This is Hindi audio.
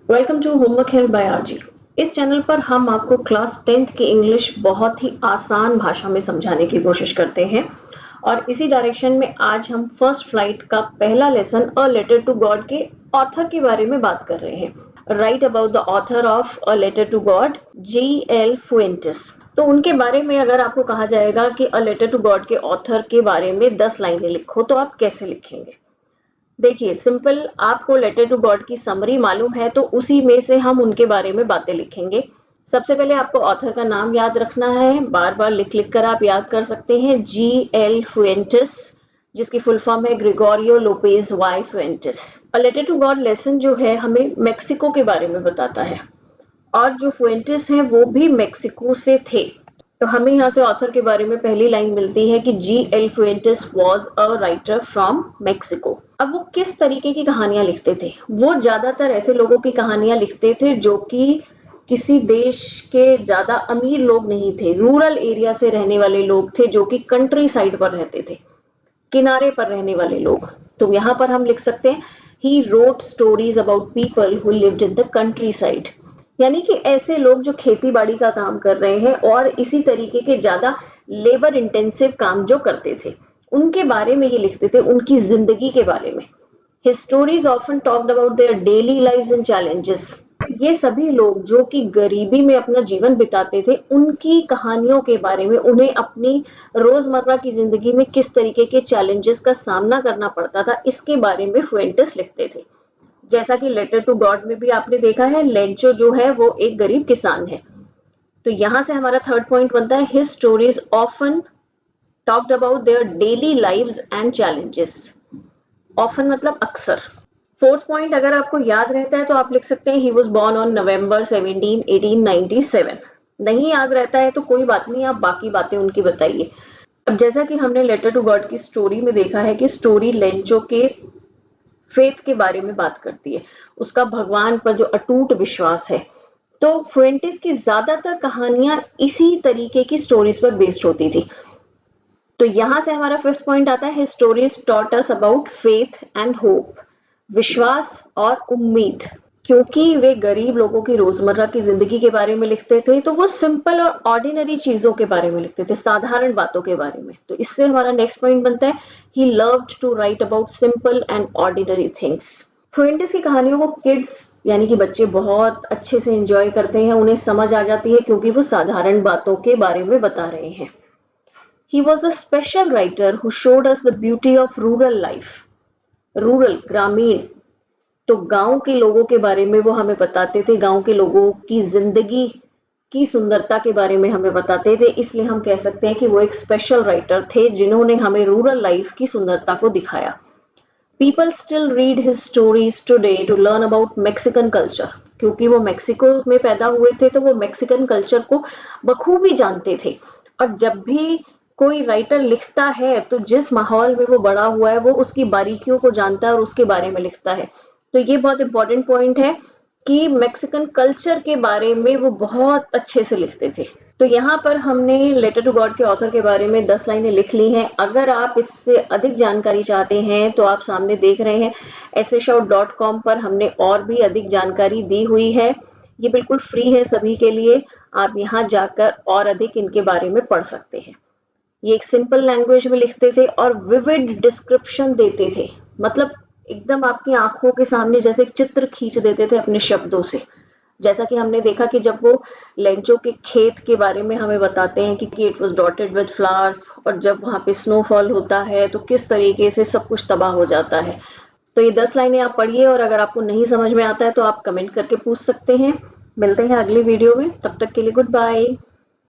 Welcome to homework help by RG. इस चैनल पर हम आपको क्लास 10th की इंग्लिश बहुत ही आसान भाषा में समझाने की कोशिश करते हैं और इसी डायरेक्शन में आज हम फर्स्ट फ्लाइट का पहला lesson a letter to God के ऑथर के बारे में बात कर रहे हैं। Write about the author of a letter to God, G.L. Fuentes। तो उनके बारे में अगर आपको कहा जाएगा कि अ लेटर टू गॉड के ऑथर के बारे में 10 लाइनें लिखो तो आप कैसे लिखेंगे? देखिए, सिंपल, आपको लेटर टू गॉड की समरी मालूम है तो उसी में से हम उनके बारे में बातें लिखेंगे। सबसे पहले आपको ऑथर का नाम याद रखना है, बार बार लिख लिख कर आप याद कर सकते हैं। G.L. Fuentes, जिसकी फुल फॉर्म है Gregorio Lopez y Fuentes. A letter to God lesson जो है हमें मेक्सिको के बारे में बताता है और जो फुएंटेस हैं वो भी मेक्सिको से थे। तो हमें यहाँ से ऑथर के बारे में पहली लाइन मिलती है कि G.L. Fuentes was a writer from Mexico। अब वो किस तरीके की कहानियां लिखते थे? वो ज्यादातर ऐसे लोगों की कहानियां लिखते थे जो कि किसी देश के ज्यादा अमीर लोग नहीं थे, रूरल एरिया से रहने वाले लोग थे, जो कि कंट्री साइड पर रहते थे, किनारे पर रहने वाले लोग। तो यहाँ पर हम लिख सकते हैं he wrote stories about people who lived in the country side, यानी कि ऐसे लोग जो खेती बाड़ी का काम कर रहे हैं और इसी तरीके के ज्यादा लेबर इंटेंसिव काम जो करते थे उनके बारे में ये लिखते थे, उनकी जिंदगी के बारे में। His stories often talked about their daily lives and challenges। ये सभी लोग जो कि गरीबी में अपना जीवन बिताते थे, उनकी कहानियों के बारे में, उन्हें अपनी रोजमर्रा की जिंदगी में किस तरीके के चैलेंजेस का सामना करना पड़ता था, इसके बारे में फुएंटेस लिखते थे। जैसा कि लेटर टू गॉड में भी आपने देखा है, लेंचो जो है वो एक गरीब किसान है। तो यहां से हमारा थर्ड पॉइंट बनता है his stories often talked about their daily lives and challenges. Often मतलब अक्सर। फोर्थ पॉइंट अगर आपको याद रहता है तो आप लिख सकते हैं he was born on November 17, 1897। नहीं याद रहता है तो कोई बात नहीं, आप बाकी बातें उनकी बताइए। अब जैसा कि हमने लेटर टू गॉड की स्टोरी में देखा है कि स्टोरी लेंचो के फेथ के बारे में बात करती है, उसका भगवान पर जो अटूट विश्वास है। तो फुएंटेस की ज्यादातर कहानियां इसी तरीके की स्टोरीज पर बेस्ड होती थी। तो यहां से हमारा फिफ्थ पॉइंट आता है stories taught us about faith and hope, विश्वास और उम्मीद। क्योंकि वे गरीब लोगों की रोजमर्रा की जिंदगी के बारे में लिखते थे तो वो सिंपल और ऑर्डिनरी चीजों के बारे में लिखते थे, साधारण बातों के बारे में। तो इससे हमारा नेक्स्ट पॉइंट बनता है he loved to write about simple and ordinary things. Fuentes की कहानियों को किड्स यानी कि बच्चे बहुत अच्छे से एंजॉय करते हैं, उन्हें समझ आ जाती है क्योंकि वो साधारण बातों के बारे में बता रहे हैं। He was a special writer who showed us the beauty of rural life। Rural, ग्रामीण, तो गांव के लोगों के बारे में वो हमें बताते थे, गांव के लोगों की जिंदगी की सुंदरता के बारे में हमें बताते थे। इसलिए हम कह सकते हैं कि वो एक स्पेशल राइटर थे जिन्होंने हमें रूरल लाइफ की सुंदरता को दिखाया। People still read his stories today to learn about Mexican culture. क्योंकि वो मेक्सिको में पैदा हुए थे तो वो मेक्सिकन कल्चर को बखूबी जानते थे। और जब भी कोई राइटर लिखता है तो जिस माहौल में वो बड़ा हुआ है वो उसकी बारीकियों को जानता है और उसके बारे में लिखता है। तो ये बहुत इंपॉर्टेंट पॉइंट है कि मेक्सिकन कल्चर के बारे में वो बहुत अच्छे से लिखते थे। तो यहाँ पर हमने लेटर टू गॉड के ऑथर के बारे में 10 लाइनें लिख ली हैं। अगर आप इससे अधिक जानकारी चाहते हैं तो आप सामने देख रहे हैं essayshop.com पर हमने और भी अधिक जानकारी दी हुई है। ये बिल्कुल फ्री है सभी के लिए, आप यहाँ जाकर और अधिक इनके बारे में पढ़ सकते हैं। ये एक सिंपल लैंग्वेज में लिखते थे और विविड डिस्क्रिप्शन देते थे, मतलब एकदम आपकी आंखों के सामने जैसे एक चित्र खींच देते थे अपने शब्दों से। जैसा कि हमने देखा कि जब वो लेंचो के खेत के बारे में हमें बताते हैं कि it was dotted with flowers, और जब वहां पे स्नोफॉल होता है तो किस तरीके से सब कुछ तबाह हो जाता है। तो ये 10 लाइनें आप पढ़िए और अगर आपको नहीं समझ में आता है तो आप कमेंट करके पूछ सकते हैं। मिलते हैं अगली वीडियो में, तब तक के लिए गुड बाय।